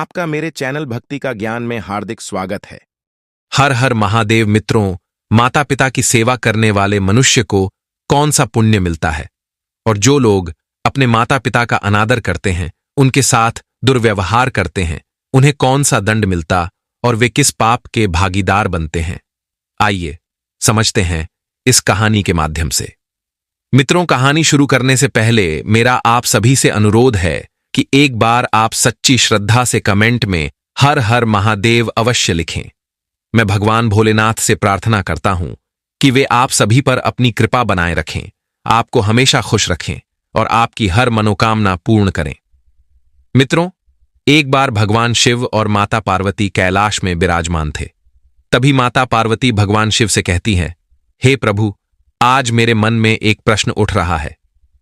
आपका मेरे चैनल भक्ति का ज्ञान में हार्दिक स्वागत है। हर हर महादेव। मित्रों, माता पिता की सेवा करने वाले मनुष्य को कौन सा पुण्य मिलता है, और जो लोग अपने माता पिता का अनादर करते हैं, उनके साथ दुर्व्यवहार करते हैं, उन्हें कौन सा दंड मिलता और वे किस पाप के भागीदार बनते हैं। आइए समझते हैं इस कहानी के माध्यम से। मित्रों, कहानी शुरू करने से पहले मेरा आप सभी से अनुरोध है कि एक बार आप सच्ची श्रद्धा से कमेंट में हर हर महादेव अवश्य लिखें। मैं भगवान भोलेनाथ से प्रार्थना करता हूं कि वे आप सभी पर अपनी कृपा बनाए रखें, आपको हमेशा खुश रखें और आपकी हर मनोकामना पूर्ण करें। मित्रों, एक बार भगवान शिव और माता पार्वती कैलाश में विराजमान थे। तभी माता पार्वती भगवान शिव से कहती हैं, हे प्रभु, आज मेरे मन में एक प्रश्न उठ रहा है।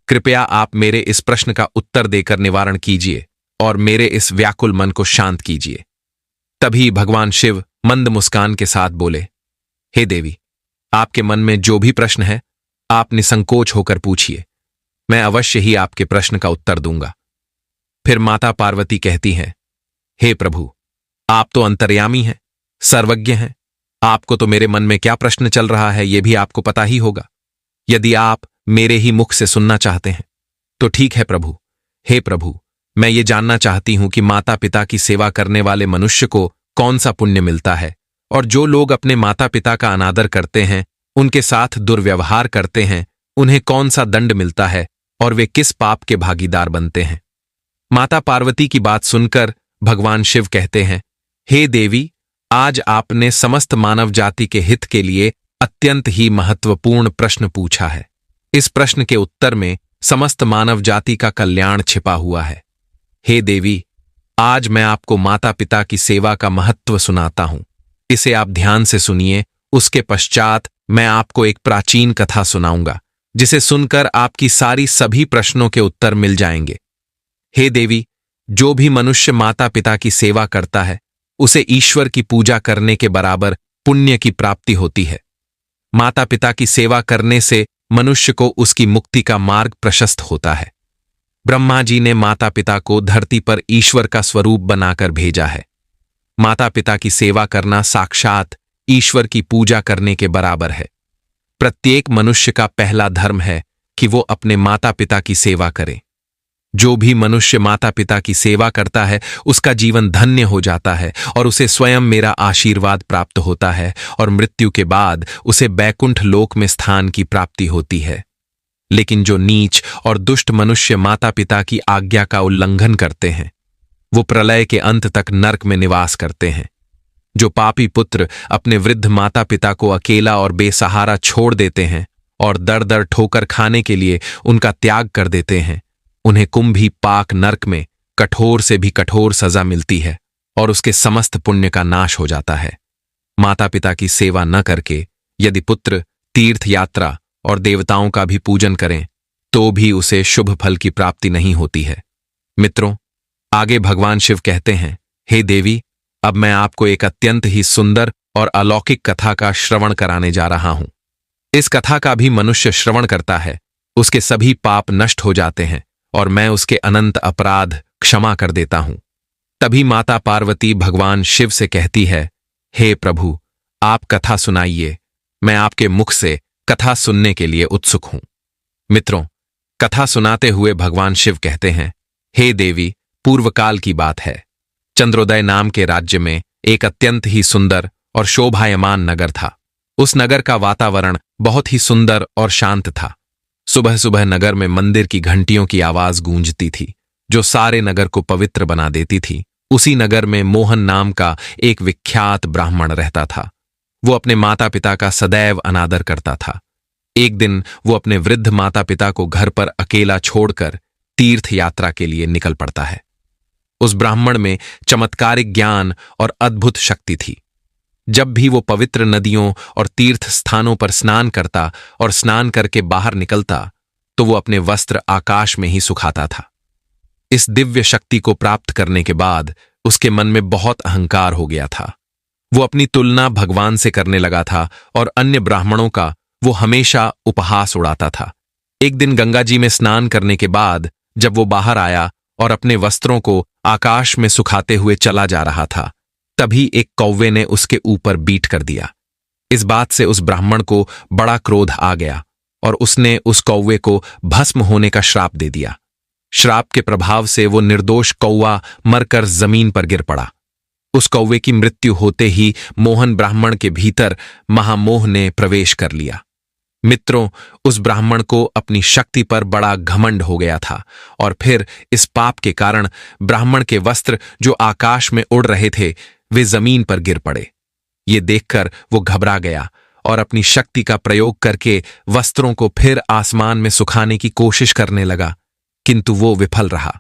कृपया आप मेरे इस प्रश्न का उत्तर देकर निवारण कीजिए और मेरे इस व्याकुल मन को शांत कीजिए। तभी भगवान शिव मंद मुस्कान के साथ बोले, हे देवी, आपके मन में जो भी प्रश्न है आप निसंकोच होकर पूछिए, मैं अवश्य ही आपके प्रश्न का उत्तर दूंगा। फिर माता पार्वती कहती हैं, हे प्रभु, आप तो अंतर्यामी हैं, सर्वज्ञ हैं, आपको तो मेरे मन में क्या प्रश्न चल रहा है यह भी आपको पता ही होगा। यदि आप मेरे ही मुख से सुनना चाहते हैं तो ठीक है प्रभु। हे प्रभु, मैं ये जानना चाहती हूं कि माता पिता की सेवा करने वाले मनुष्य को कौन सा पुण्य मिलता है, और जो लोग अपने माता पिता का अनादर करते हैं, उनके साथ दुर्व्यवहार करते हैं, उन्हें कौन सा दंड मिलता है और वे किस पाप के भागीदार बनते हैं। माता पार्वती की बात सुनकर भगवान शिव कहते हैं, हे देवी, आज आपने समस्त मानव जाति के हित के लिए अत्यंत ही महत्वपूर्ण प्रश्न पूछा है। इस प्रश्न के उत्तर में समस्त मानव जाति का कल्याण छिपा हुआ है। हे देवी, आज मैं आपको माता पिता की सेवा का महत्व सुनाता हूं। इसे आप ध्यान से सुनिए। उसके पश्चात मैं आपको एक प्राचीन कथा सुनाऊंगा, जिसे सुनकर आपकी सभी प्रश्नों के उत्तर मिल जाएंगे। हे देवी, जो भी मनुष्य माता पिता की सेवा करता है, उसे ईश्वर की पूजा करने के बराबर पुण्य की प्राप्ति होती है। माता पिता की सेवा करने से मनुष्य को उसकी मुक्ति का मार्ग प्रशस्त होता है। ब्रह्मा जी ने माता पिता को धरती पर ईश्वर का स्वरूप बनाकर भेजा है। माता पिता की सेवा करना साक्षात ईश्वर की पूजा करने के बराबर है। प्रत्येक मनुष्य का पहला धर्म है कि वो अपने माता पिता की सेवा करे। जो भी मनुष्य माता पिता की सेवा करता है, उसका जीवन धन्य हो जाता है और उसे स्वयं मेरा आशीर्वाद प्राप्त होता है, और मृत्यु के बाद उसे बैकुंठ लोक में स्थान की प्राप्ति होती है। लेकिन जो नीच और दुष्ट मनुष्य माता पिता की आज्ञा का उल्लंघन करते हैं, वो प्रलय के अंत तक नरक में निवास करते हैं। जो पापी पुत्र अपने वृद्ध माता पिता को अकेला और बेसहारा छोड़ देते हैं और दर दर ठोकर खाने के लिए उनका त्याग कर देते हैं, उन्हें कुंभी पाक नरक में कठोर से भी कठोर सजा मिलती है और उसके समस्त पुण्य का नाश हो जाता है। माता पिता की सेवा न करके यदि पुत्र तीर्थ यात्रा और देवताओं का भी पूजन करें तो भी उसे शुभ फल की प्राप्ति नहीं होती है। मित्रों, आगे भगवान शिव कहते हैं, हे देवी, अब मैं आपको एक अत्यंत ही सुंदर और अलौकिक कथा का श्रवण कराने जा रहा हूं। इस कथा का भी मनुष्य श्रवण करता है, उसके सभी पाप नष्ट हो जाते हैं और मैं उसके अनंत अपराध क्षमा कर देता हूं। तभी माता पार्वती भगवान शिव से कहती है, हे प्रभु, आप कथा सुनाइए, मैं आपके मुख से कथा सुनने के लिए उत्सुक हूं। मित्रों, कथा सुनाते हुए भगवान शिव कहते हैं, हे देवी, पूर्वकाल की बात है। चंद्रोदय नाम के राज्य में एक अत्यंत ही सुंदर और शोभायमान नगर था। उस नगर का वातावरण बहुत ही सुंदर और शांत था। सुबह सुबह नगर में मंदिर की घंटियों की आवाज गूंजती थी, जो सारे नगर को पवित्र बना देती थी। उसी नगर में मोहन नाम का एक विख्यात ब्राह्मण रहता था। वो अपने माता पिता का सदैव अनादर करता था। एक दिन वो अपने वृद्ध माता पिता को घर पर अकेला छोड़कर तीर्थ यात्रा के लिए निकल पड़ता है। उस ब्राह्मण में चमत्कारिक ज्ञान और अद्भुत शक्ति थी। जब भी वो पवित्र नदियों और तीर्थ स्थानों पर स्नान करता और स्नान करके बाहर निकलता तो वो अपने वस्त्र आकाश में ही सुखाता था। इस दिव्य शक्ति को प्राप्त करने के बाद उसके मन में बहुत अहंकार हो गया था। वो अपनी तुलना भगवान से करने लगा था और अन्य ब्राह्मणों का वो हमेशा उपहास उड़ाता था। एक दिन गंगा जी में स्नान करने के बाद जब वो बाहर आया और अपने वस्त्रों को आकाश में सुखाते हुए चला जा रहा था, तभी एक कौवे ने उसके ऊपर बीट कर दिया। इस बात से उस ब्राह्मण को बड़ा क्रोध आ गया और उसने उस कौवे को भस्म होने का श्राप दे दिया। श्राप के प्रभाव से वो निर्दोष कौवा मरकर जमीन पर गिर पड़ा। उस कौवे की मृत्यु होते ही मोहन ब्राह्मण के भीतर महामोह ने प्रवेश कर लिया। मित्रों, उस ब्राह्मण को अपनी शक्ति पर बड़ा घमंड हो गया था और फिर इस पाप के कारण ब्राह्मण के वस्त्र जो आकाश में उड़ रहे थे वे जमीन पर गिर पड़े। ये देखकर वो घबरा गया और अपनी शक्ति का प्रयोग करके वस्त्रों को फिर आसमान में सुखाने की कोशिश करने लगा, किंतु वो विफल रहा।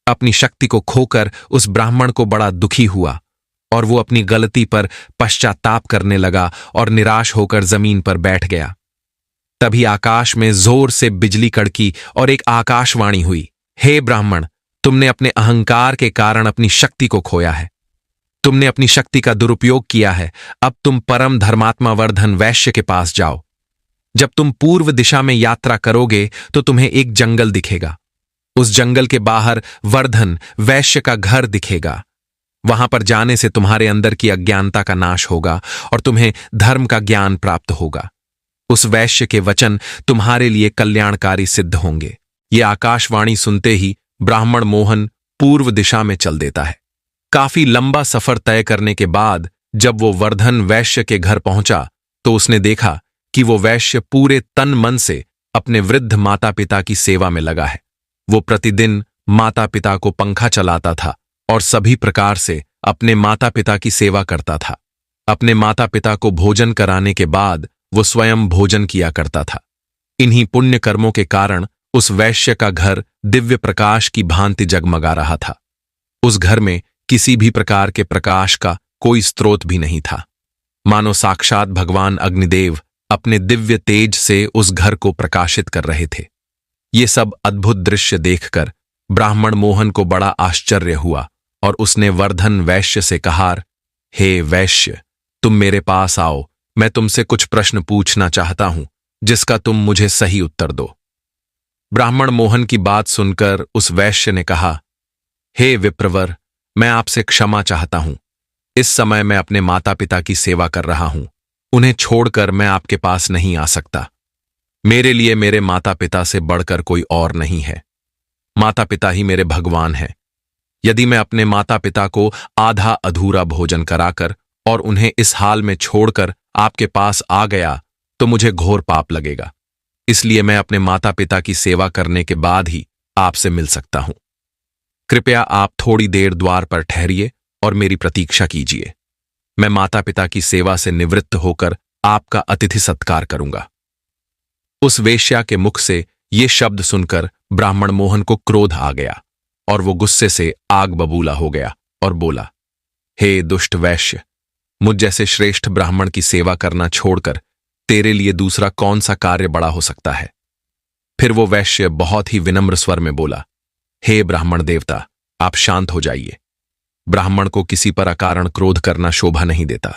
अपनी शक्ति को खोकर उस ब्राह्मण को बड़ा दुखी हुआ और वो अपनी गलती पर पश्चाताप करने लगा और निराश होकर जमीन पर बैठ गया। तभी आकाश में जोर से बिजली कड़की और एक आकाशवाणी हुई, हे ब्राह्मण, तुमने अपने अहंकार के कारण अपनी शक्ति को खोया है। तुमने अपनी शक्ति का दुरुपयोग किया है। अब तुम परम धर्मात्मा वर्धन वैश्य के पास जाओ। जब तुम पूर्व दिशा में यात्रा करोगे तो तुम्हें एक जंगल दिखेगा। उस जंगल के बाहर वर्धन वैश्य का घर दिखेगा। वहां पर जाने से तुम्हारे अंदर की अज्ञानता का नाश होगा और तुम्हें धर्म का ज्ञान प्राप्त होगा। उस वैश्य के वचन तुम्हारे लिए कल्याणकारी सिद्ध होंगे। ये आकाशवाणी सुनते ही ब्राह्मण मोहन पूर्व दिशा में चल देता है। काफी लंबा सफर तय करने के बाद जब वो वर्धन वैश्य के घर पहुंचा तो उसने देखा कि वो वैश्य पूरे तन मन से अपने वृद्ध माता पिता की सेवा में लगा है। वो प्रतिदिन माता पिता को पंखा चलाता था और सभी प्रकार से अपने माता पिता की सेवा करता था। अपने माता पिता को भोजन कराने के बाद वो स्वयं भोजन किया करता था। इन्हीं पुण्य कर्मों के कारण उस वैश्य का घर दिव्य प्रकाश की भांति जगमगा रहा था। उस घर में किसी भी प्रकार के प्रकाश का कोई स्रोत भी नहीं था। मानो साक्षात भगवान अग्निदेव अपने दिव्य तेज से उस घर को प्रकाशित कर रहे थे। ये सब अद्भुत दृश्य देखकर ब्राह्मण मोहन को बड़ा आश्चर्य हुआ और उसने वर्धन वैश्य से कहा, हे वैश्य, तुम मेरे पास आओ, मैं तुमसे कुछ प्रश्न पूछना चाहता हूं जिसका तुम मुझे सही उत्तर दो। ब्राह्मण मोहन की बात सुनकर उस वैश्य ने कहा, हे विप्रवर, मैं आपसे क्षमा चाहता हूं। इस समय मैं अपने माता पिता की सेवा कर रहा हूं। उन्हें छोड़कर मैं आपके पास नहीं आ सकता। मेरे लिए मेरे माता पिता से बढ़कर कोई और नहीं है। माता पिता ही मेरे भगवान हैं। यदि मैं अपने माता पिता को आधा अधूरा भोजन कराकर और उन्हें इस हाल में छोड़कर आपके पास आ गया तो मुझे घोर पाप लगेगा। इसलिए मैं अपने माता पिता की सेवा करने के बाद ही आपसे मिल सकता हूं। कृपया आप थोड़ी देर द्वार पर ठहरिए और मेरी प्रतीक्षा कीजिए। मैं माता पिता की सेवा से निवृत्त होकर आपका अतिथि सत्कार करूंगा। उस वेश्या के मुख से ये शब्द सुनकर ब्राह्मण मोहन को क्रोध आ गया और वो गुस्से से आग बबूला हो गया और बोला, हे दुष्ट वैश्य, मुझ जैसे श्रेष्ठ ब्राह्मण की सेवा करना छोड़कर तेरे लिए दूसरा कौन सा कार्य बड़ा हो सकता है। फिर वो वैश्य बहुत ही विनम्र स्वर में बोला, हे ब्राह्मण देवता, आप शांत हो जाइए। ब्राह्मण को किसी पर अकारण क्रोध करना शोभा नहीं देता।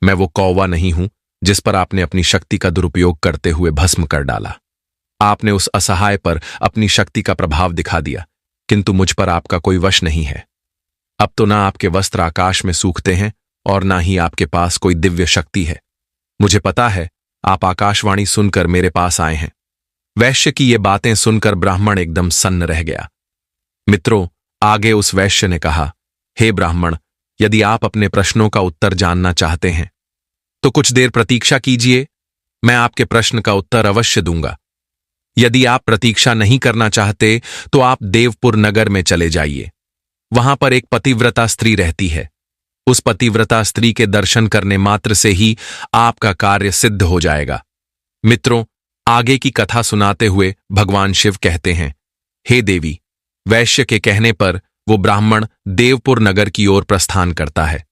मैं वो कौवा नहीं हूं जिस पर आपने अपनी शक्ति का दुरुपयोग करते हुए भस्म कर डाला। आपने उस असहाय पर अपनी शक्ति का प्रभाव दिखा दिया, किंतु मुझ पर आपका कोई वश नहीं है। अब तो ना आपके वस्त्र आकाश में सूखते हैं और ना ही आपके पास कोई दिव्य शक्ति है। मुझे पता है आप आकाशवाणी सुनकर मेरे पास आए हैं। वैश्य की ये बातें सुनकर ब्राह्मण एकदम सन्न रह गया। मित्रों, आगे उस वैश्य ने कहा, हे ब्राह्मण, यदि आप अपने प्रश्नों का उत्तर जानना चाहते हैं तो कुछ देर प्रतीक्षा कीजिए। मैं आपके प्रश्न का उत्तर अवश्य दूंगा। यदि आप प्रतीक्षा नहीं करना चाहते तो आप देवपुर नगर में चले जाइए। वहां पर एक पतिव्रता स्त्री रहती है। उस पतिव्रता स्त्री के दर्शन करने मात्र से ही आपका कार्य सिद्ध हो जाएगा। मित्रों, आगे की कथा सुनाते हुए भगवान शिव कहते हैं, हे देवी, वैश्य के कहने पर वो ब्राह्मण देवपुर नगर की ओर प्रस्थान करता है।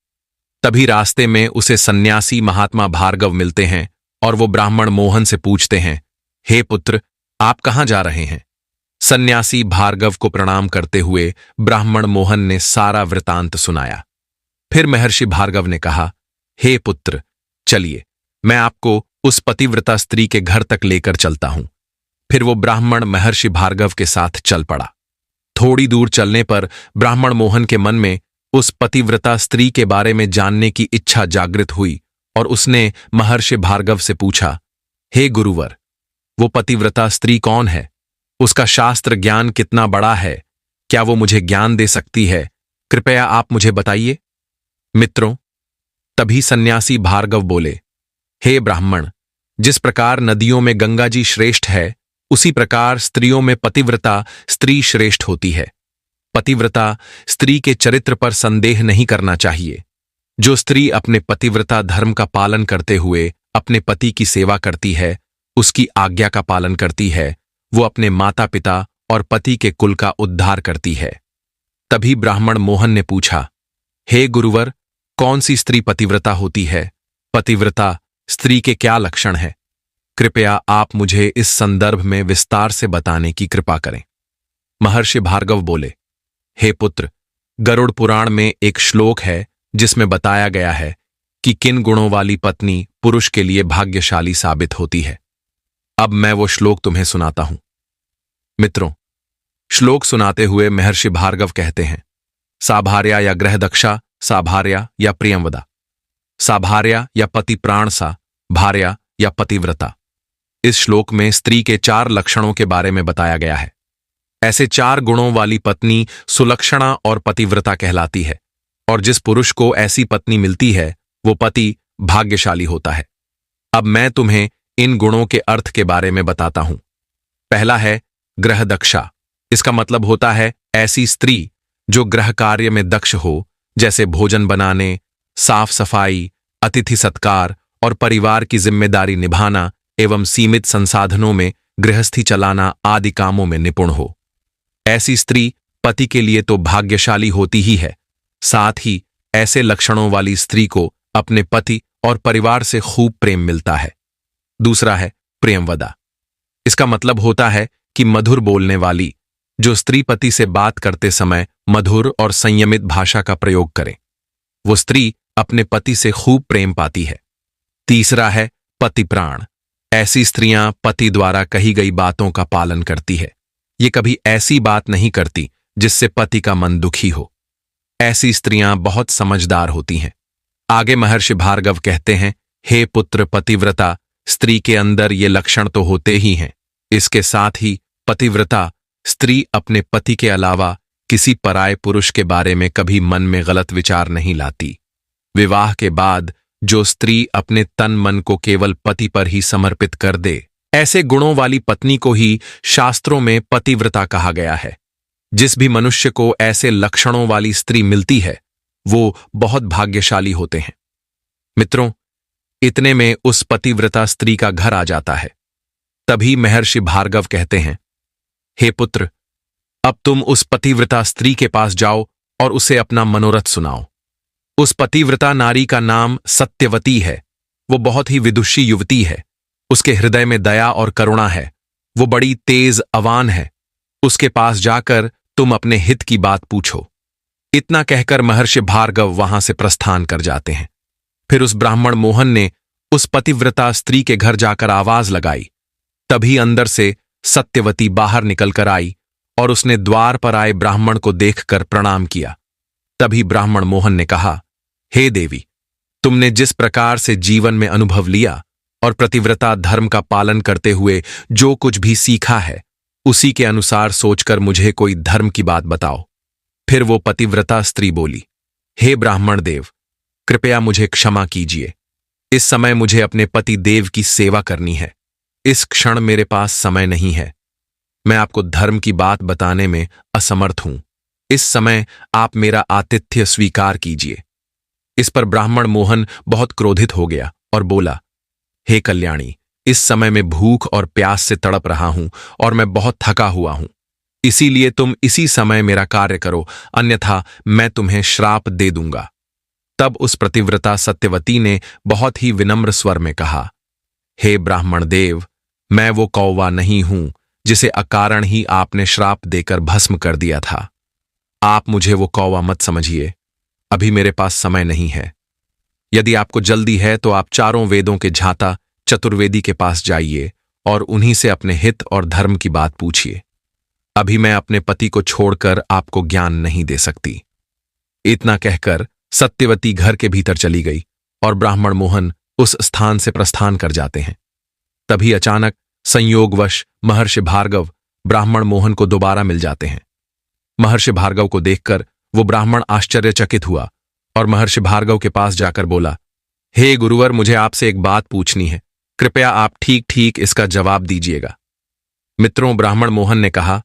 तभी रास्ते में उसे सन्यासी महात्मा भार्गव मिलते हैं और वो ब्राह्मण मोहन से पूछते हैं, हे पुत्र, आप कहां जा रहे हैं। सन्यासी भार्गव को प्रणाम करते हुए ब्राह्मण मोहन ने सारा वृतांत सुनाया। फिर महर्षि भार्गव ने कहा, हे पुत्र, चलिए, मैं आपको उस पतिव्रता स्त्री के घर तक लेकर चलता हूं। फिर वो ब्राह्मण महर्षि भार्गव के साथ चल पड़ा। थोड़ी दूर चलने पर ब्राह्मण मोहन के मन में उस पतिव्रता स्त्री के बारे में जानने की इच्छा जागृत हुई और उसने महर्षि भार्गव से पूछा, हे गुरुवर, वो पतिव्रता स्त्री कौन है? उसका शास्त्र ज्ञान कितना बड़ा है? क्या वो मुझे ज्ञान दे सकती है? कृपया आप मुझे बताइए। मित्रों, तभी सन्यासी भार्गव बोले, हे ब्राह्मण, जिस प्रकार नदियों में गंगा जी श्रेष्ठ है, उसी प्रकार स्त्रियों में पतिव्रता स्त्री श्रेष्ठ होती है। पतिव्रता स्त्री के चरित्र पर संदेह नहीं करना चाहिए। जो स्त्री अपने पतिव्रता धर्म का पालन करते हुए अपने पति की सेवा करती है, उसकी आज्ञा का पालन करती है, वो अपने माता पिता और पति के कुल का उद्धार करती है। तभी ब्राह्मण मोहन ने पूछा, हे गुरुवर, कौन सी स्त्री पतिव्रता होती है? पतिव्रता स्त्री के क्या लक्षण हैं? कृपया आप मुझे इस संदर्भ में विस्तार से बताने की कृपा करें। महर्षि भार्गव बोले, हे पुत्र, गरुड़ पुराण में एक श्लोक है जिसमें बताया गया है कि किन गुणों वाली पत्नी पुरुष के लिए भाग्यशाली साबित होती है। अब मैं वो श्लोक तुम्हें सुनाता हूं। मित्रों, श्लोक सुनाते हुए महर्षि भार्गव कहते हैं, साभार्या या ग्रहदक्षा, साभार्या या प्रियंवदा, साभार्या या पति प्राण सा, भार्या या पतिव्रता। इस श्लोक में स्त्री के 4 लक्षणों के बारे में बताया गया है। ऐसे 4 गुणों वाली पत्नी सुलक्षणा और पतिव्रता कहलाती है, और जिस पुरुष को ऐसी पत्नी मिलती है वो पति भाग्यशाली होता है। अब मैं तुम्हें इन गुणों के अर्थ के बारे में बताता हूं। पहला है ग्रहदक्षा। इसका मतलब होता है ऐसी स्त्री जो गृह कार्य में दक्ष हो, जैसे भोजन बनाने, साफ सफाई, अतिथि सत्कार और परिवार की जिम्मेदारी निभाना एवं सीमित संसाधनों में गृहस्थी चलाना आदि कामों में निपुण हो। ऐसी स्त्री पति के लिए तो भाग्यशाली होती ही है, साथ ही ऐसे लक्षणों वाली स्त्री को अपने पति और परिवार से खूब प्रेम मिलता है। दूसरा है प्रियंवदा। इसका मतलब होता है कि मधुर बोलने वाली, जो स्त्री पति से बात करते समय मधुर और संयमित भाषा का प्रयोग करे, वो स्त्री अपने पति से खूब प्रेम पाती है। तीसरा है पति प्राण। ऐसी स्त्रियां पति द्वारा कही गई बातों का पालन करती है। ये कभी ऐसी बात नहीं करती जिससे पति का मन दुखी हो। ऐसी स्त्रियां बहुत समझदार होती हैं। आगे महर्षि भार्गव कहते हैं, हे पुत्र, पतिव्रता स्त्री के अंदर ये लक्षण तो होते ही हैं। इसके साथ ही पतिव्रता स्त्री अपने पति के अलावा किसी पराये पुरुष के बारे में कभी मन में गलत विचार नहीं लाती। विवाह के बाद जो स्त्री अपने तन मन को केवल पति पर ही समर्पित कर दे, ऐसे गुणों वाली पत्नी को ही शास्त्रों में पतिव्रता कहा गया है। जिस भी मनुष्य को ऐसे लक्षणों वाली स्त्री मिलती है, वो बहुत भाग्यशाली होते हैं। मित्रों, इतने में उस पतिव्रता स्त्री का घर आ जाता है। तभी महर्षि भार्गव कहते हैं, हे पुत्र, अब तुम उस पतिव्रता स्त्री के पास जाओ और उसे अपना मनोरथ सुनाओ। उस पतिव्रता नारी का नाम सत्यवती है। वो बहुत ही विदुषी युवती है। उसके हृदय में दया और करुणा है। वो बड़ी तेज अवान है। उसके पास जाकर तुम अपने हित की बात पूछो। इतना कहकर महर्षि भार्गव वहां से प्रस्थान कर जाते हैं। फिर उस ब्राह्मण मोहन ने उस पतिव्रता स्त्री के घर जाकर आवाज लगाई। तभी अंदर से सत्यवती बाहर निकलकर आई और उसने द्वार पर आए ब्राह्मण को देखकर प्रणाम किया। तभी ब्राह्मण मोहन ने कहा, हे देवी, तुमने जिस प्रकार से जीवन में अनुभव लिया और पतिव्रता धर्म का पालन करते हुए जो कुछ भी सीखा है, उसी के अनुसार सोचकर मुझे कोई धर्म की बात बताओ। फिर वो पतिव्रता स्त्री बोली, हे ब्राह्मण देव, कृपया मुझे क्षमा कीजिए। इस समय मुझे अपने पति देव की सेवा करनी है। इस क्षण मेरे पास समय नहीं है। मैं आपको धर्म की बात बताने में असमर्थ हूं। इस समय आप मेरा आतिथ्य स्वीकार कीजिए। इस पर ब्राह्मण मोहन बहुत क्रोधित हो गया और बोला, हे कल्याणी, इस समय मैं भूख और प्यास से तड़प रहा हूं और मैं बहुत थका हुआ हूं। इसीलिए तुम इसी समय मेरा कार्य करो, अन्यथा मैं तुम्हें श्राप दे दूंगा। तब उस पतिव्रता सत्यवती ने बहुत ही विनम्र स्वर में कहा, हे ब्राह्मण देव, मैं वो कौवा नहीं हूं जिसे अकारण ही आपने श्राप देकर भस्म कर दिया था। आप मुझे वो कौवा मत समझिए। अभी मेरे पास समय नहीं है। यदि आपको जल्दी है तो आप चारों वेदों के झाता चतुर्वेदी के पास जाइए और उन्हीं से अपने हित और धर्म की बात पूछिए। अभी मैं अपने पति को छोड़कर आपको ज्ञान नहीं दे सकती। इतना कहकर सत्यवती घर के भीतर चली गई और ब्राह्मण मोहन उस स्थान से प्रस्थान कर जाते हैं। तभी अचानक संयोगवश महर्षि भार्गव ब्राह्मण मोहन को दोबारा मिल जाते हैं। महर्षि भार्गव को देखकर वो ब्राह्मण आश्चर्यचकित हुआ और महर्षि भार्गव के पास जाकर बोला, हे गुरुवर, मुझे आपसे एक बात पूछनी है, कृपया आप ठीक ठीक इसका जवाब दीजिएगा। मित्रों, ब्राह्मण मोहन ने कहा,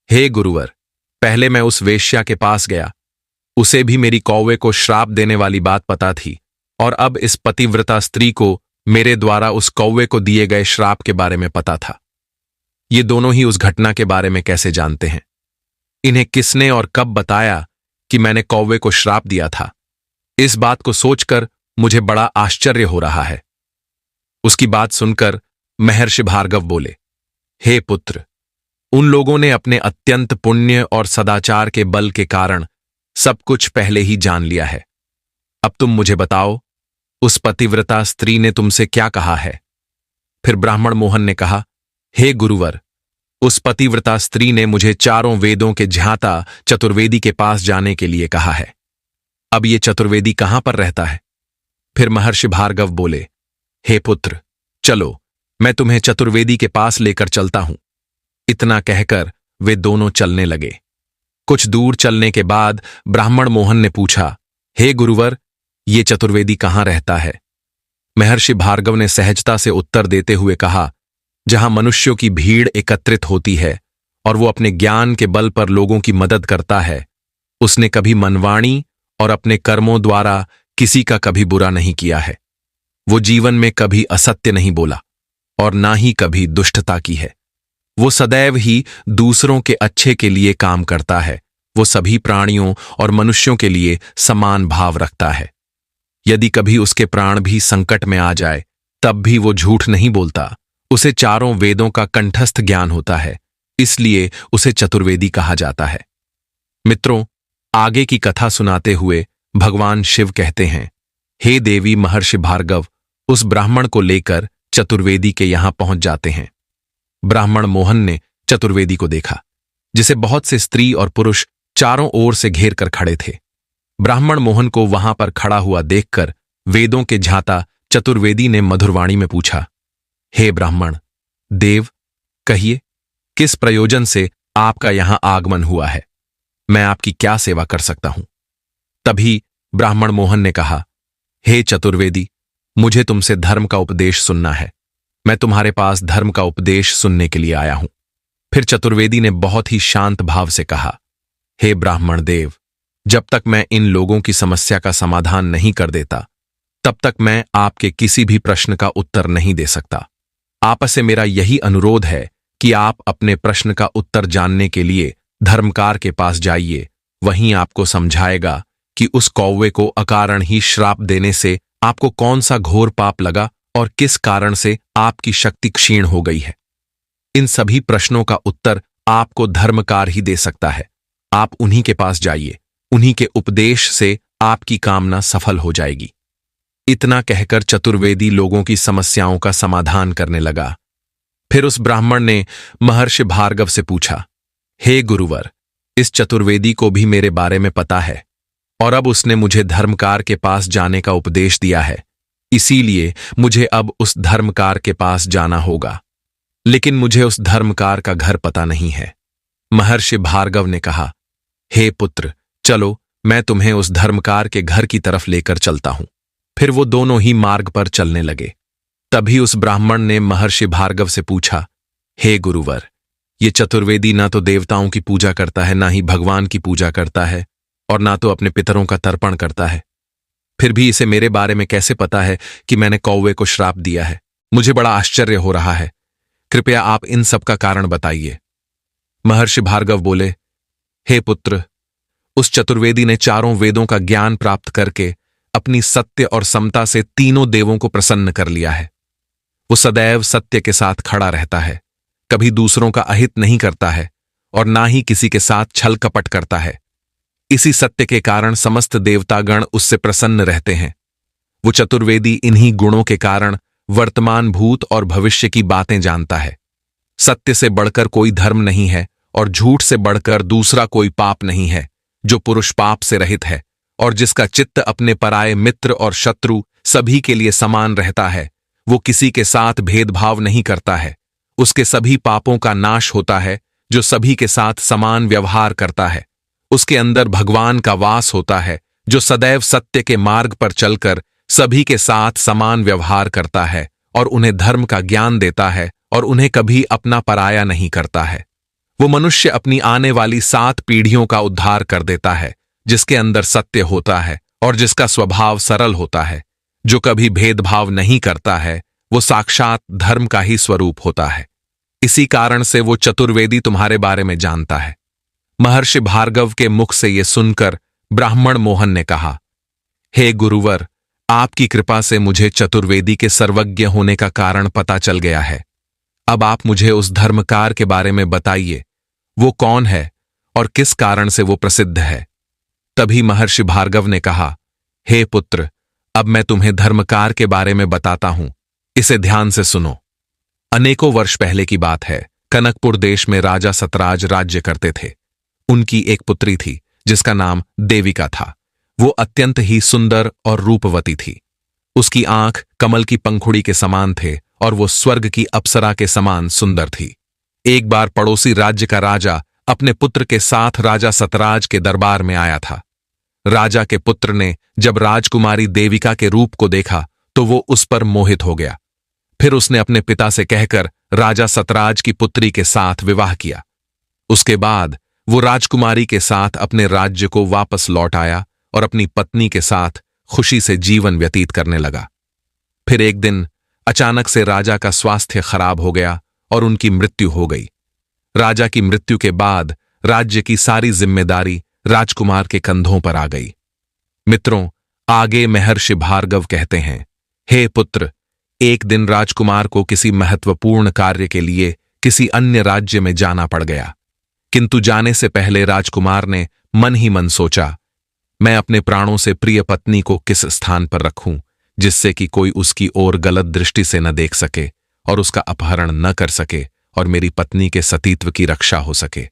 हे गुरुवर, पहले मैं उस वेश्या के पास गया, उसे भी मेरी कौवे को श्राप देने वाली बात पता थी, और अब इस पतिव्रता स्त्री को मेरे द्वारा उस कौवे को दिए गए श्राप के बारे में पता था। ये दोनों ही उस घटना के बारे में कैसे जानते हैं? इन्हें किसने और कब बताया कि मैंने कौवे को श्राप दिया था? इस बात को सोचकर मुझे बड़ा आश्चर्य हो रहा है। उसकी बात सुनकर महर्षि भार्गव बोले, हे पुत्र, उन लोगों ने अपने अत्यंत पुण्य और सदाचार के बल के कारण सब कुछ पहले ही जान लिया है। अब तुम मुझे बताओ, उस पतिव्रता स्त्री ने तुमसे क्या कहा है? फिर ब्राह्मण मोहन ने कहा, हे गुरुवर, उस पतिव्रता स्त्री ने मुझे चारों वेदों के ज्ञाता चतुर्वेदी के पास जाने के लिए कहा है। अब ये चतुर्वेदी कहां पर रहता है? फिर महर्षि भार्गव बोले, हे पुत्र, चलो, मैं तुम्हें चतुर्वेदी के पास लेकर चलता हूं। इतना कहकर वे दोनों चलने लगे। कुछ दूर चलने के बाद ब्राह्मण मोहन ने पूछा, हे गुरुवर, ये चतुर्वेदी कहां रहता है? महर्षि भार्गव ने सहजता से उत्तर देते हुए कहा, जहां मनुष्यों की भीड़ एकत्रित होती है और वो अपने ज्ञान के बल पर लोगों की मदद करता है, उसने कभी मनवाणी और अपने कर्मों द्वारा किसी का कभी बुरा नहीं किया है। वो जीवन में कभी असत्य नहीं बोला और ना ही कभी दुष्टता की है। वो सदैव ही दूसरों के अच्छे के लिए काम करता है। वो सभी प्राणियों और मनुष्यों के लिए समान भाव रखता है। यदि कभी उसके प्राण भी संकट में आ जाए, तब भी वो झूठ नहीं बोलता। उसे चारों वेदों का कंठस्थ ज्ञान होता है, इसलिए उसे चतुर्वेदी कहा जाता है। मित्रों, आगे की कथा सुनाते हुए भगवान शिव कहते हैं, हे देवी महर्षि भार्गव उस ब्राह्मण को लेकर चतुर्वेदी के यहां पहुंच जाते हैं। ब्राह्मण मोहन ने चतुर्वेदी को देखा, जिसे बहुत से स्त्री और पुरुष चारों ओर से घेर कर खड़े थे। ब्राह्मण मोहन को वहां पर खड़ा हुआ देखकर वेदों के झाता चतुर्वेदी ने मधुरवाणी में पूछा, हे ब्राह्मण देव, कहिए, किस प्रयोजन से आपका यहां आगमन हुआ है? मैं आपकी क्या सेवा कर सकता हूं? तभी ब्राह्मण मोहन ने कहा, हे चतुर्वेदी, मुझे तुमसे धर्म का उपदेश सुनना है। मैं तुम्हारे पास धर्म का उपदेश सुनने के लिए आया हूं। फिर चतुर्वेदी ने बहुत ही शांत भाव से कहा, हे ब्राह्मण देव, जब तक मैं इन लोगों की समस्या का समाधान नहीं कर देता, तब तक मैं आपके किसी भी प्रश्न का उत्तर नहीं दे सकता। आपसे मेरा यही अनुरोध है कि आप अपने प्रश्न का उत्तर जानने के लिए धर्मकार के पास जाइए। वहीं आपको समझाएगा कि उस कौवे को अकारण ही श्राप देने से आपको कौन सा घोर पाप लगा और किस कारण से आपकी शक्ति क्षीण हो गई है। इन सभी प्रश्नों का उत्तर आपको धर्मकार ही दे सकता है। आप उन्हीं के पास जाइए, उन्हीं के उपदेश से आपकी कामना सफल हो जाएगी। इतना कहकर चतुर्वेदी लोगों की समस्याओं का समाधान करने लगा। फिर उस ब्राह्मण ने महर्षि भार्गव से पूछा, हे गुरुवर, इस चतुर्वेदी को भी मेरे बारे में पता है और अब उसने मुझे धर्मकार के पास जाने का उपदेश दिया है, इसीलिए मुझे अब उस धर्मकार के पास जाना होगा। लेकिन मुझे उस धर्मकार का घर पता नहीं है। महर्षि भार्गव ने कहा, हे पुत्र, चलो, मैं तुम्हें उस धर्मकार के घर की तरफ लेकर चलता हूं। फिर वो दोनों ही मार्ग पर चलने लगे। तभी उस ब्राह्मण ने महर्षि भार्गव से पूछा, हे गुरुवर, ये चतुर्वेदी ना तो देवताओं की पूजा करता है, ना ही भगवान की पूजा करता है, और ना तो अपने पितरों का तर्पण करता है। फिर भी इसे मेरे बारे में कैसे पता है कि मैंने कौवे को श्राप दिया है? मुझे बड़ा आश्चर्य हो रहा है। कृपया आप इन सब का कारण बताइए। महर्षि भार्गव बोले, हे पुत्र, उस चतुर्वेदी ने चारों वेदों का ज्ञान प्राप्त करके अपनी सत्य और समता से तीनों देवों को प्रसन्न कर लिया है। वो सदैव सत्य के साथ खड़ा रहता है, कभी दूसरों का अहित नहीं करता है और ना ही किसी के साथ छल कपट करता है। इसी सत्य के कारण समस्त देवतागण उससे प्रसन्न रहते हैं। वो चतुर्वेदी इन्हीं गुणों के कारण वर्तमान, भूत और भविष्य की बातें जानता है। सत्य से बढ़कर कोई धर्म नहीं है और झूठ से बढ़कर दूसरा कोई पाप नहीं है। जो पुरुष पाप से रहित है और जिसका चित्त अपने पराये मित्र और शत्रु सभी के लिए समान रहता है, वो किसी के साथ भेदभाव नहीं करता है। उसके सभी पापों का नाश होता है। जो सभी के साथ समान व्यवहार करता है, उसके अंदर भगवान का वास होता है। जो सदैव सत्य के मार्ग पर चलकर सभी के साथ समान व्यवहार करता है और उन्हें धर्म का ज्ञान देता है और उन्हें कभी अपना पराया नहीं करता है, वो मनुष्य अपनी आने वाली 7 पीढ़ियों का उद्धार कर देता है, जिसके अंदर सत्य होता है और जिसका स्वभाव सरल होता है। जो कभी भेदभाव नहीं करता है, वो साक्षात धर्म का ही स्वरूप होता है। इसी कारण से वो चतुर्वेदी तुम्हारे बारे में जानता है। महर्षि भार्गव के मुख से ये सुनकर ब्राह्मण मोहन ने कहा, हे गुरुवर, आपकी कृपा से मुझे चतुर्वेदी के सर्वज्ञ होने का कारण पता चल गया है। अब आप मुझे उस धर्मकार के बारे में बताइए, वो कौन है और किस कारण से वो प्रसिद्ध है। तभी महर्षि भार्गव ने कहा, हे पुत्र, अब मैं तुम्हें धर्मकार के बारे में बताता हूं, इसे ध्यान से सुनो। अनेकों वर्ष पहले की बात है। कनकपुर देश में राजा सतराज राज्य करते थे। उनकी एक पुत्री थी जिसका नाम देविका था। वो अत्यंत ही सुंदर और रूपवती थी। उसकी आंख कमल की पंखुड़ी के समान थे और वो स्वर्ग की अप्सरा के समान सुंदर थी। एक बार पड़ोसी राज्य का राजा अपने पुत्र के साथ राजा सतराज के दरबार में आया था। राजा के पुत्र ने जब राजकुमारी देविका के रूप को देखा तो वो उस पर मोहित हो गया। फिर उसने अपने पिता से कहकर राजा सतराज की पुत्री के साथ विवाह किया। उसके बाद वो राजकुमारी के साथ अपने राज्य को वापस लौट आया और अपनी पत्नी के साथ खुशी से जीवन व्यतीत करने लगा। फिर एक दिन अचानक से राजा का स्वास्थ्य खराब हो गया और उनकी मृत्यु हो गई। राजा की मृत्यु के बाद राज्य की सारी जिम्मेदारी राजकुमार के कंधों पर आ गई। मित्रों, आगे महर्षि भार्गव कहते हैं, हे पुत्र, एक दिन राजकुमार को किसी महत्वपूर्ण कार्य के लिए किसी अन्य राज्य में जाना पड़ गया। किंतु जाने से पहले राजकुमार ने मन ही मन सोचा, मैं अपने प्राणों से प्रिय पत्नी को किस स्थान पर रखूं जिससे कि कोई उसकी ओर गलत दृष्टि से न देख सके और उसका अपहरण न कर सके और मेरी पत्नी के सतीत्व की रक्षा हो सके।